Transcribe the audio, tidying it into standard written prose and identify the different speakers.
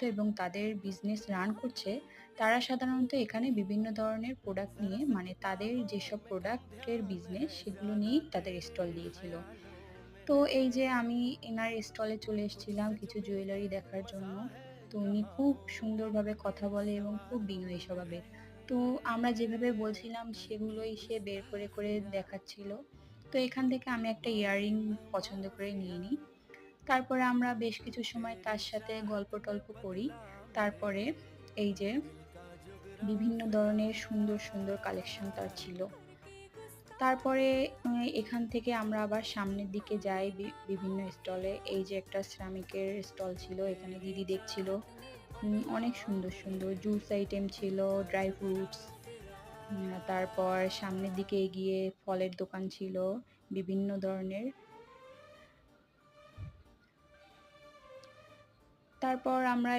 Speaker 1: এবং তাদের business run করছে, তারা সাধারণত এখানে বিভিন্ন ধরনের প্রোডাক্ট নিয়ে মানে তাদের যেসব প্রোডাক্টের বিজনেস সেগুলো নিয়েই তাদের স্টল দিয়েছিল। তো এই যে আমি এনার স্টলে চলে এসেছিলাম কিছু জুয়েলারি দেখার জন্য। তো উনি খুব সুন্দরভাবে কথা বলে এবং খুব বিনয়ী স্বভাবের। তো আমরা যেভাবে বলছিলাম সেগুলোই সে বের করে দেখাচ্ছিল। তো এখান থেকে আমি একটা ইয়াররিং পছন্দ করে নিয়ে নিই। তারপরে আমরা বেশ কিছু সময় তার সাথে গল্প-টল্প করি। তারপরে এই যে বিভিন্ন ধরনের সুন্দর কালেকশন তার ছিল। তারপরে এখান থেকে আমরা আবার সামনের দিকে যাই বিভিন্ন স্টলে। এই যে একটা সিরামিকের স্টল ছিল, এখানে দিদি দেখছিল। অনেক সুন্দর জুস আইটেম ছিল, ড্রাই ফ্রুটস। তারপর সামনের দিকে এগিয়ে ফলের দোকান ছিল বিভিন্ন ধরনের। তারপর আমরা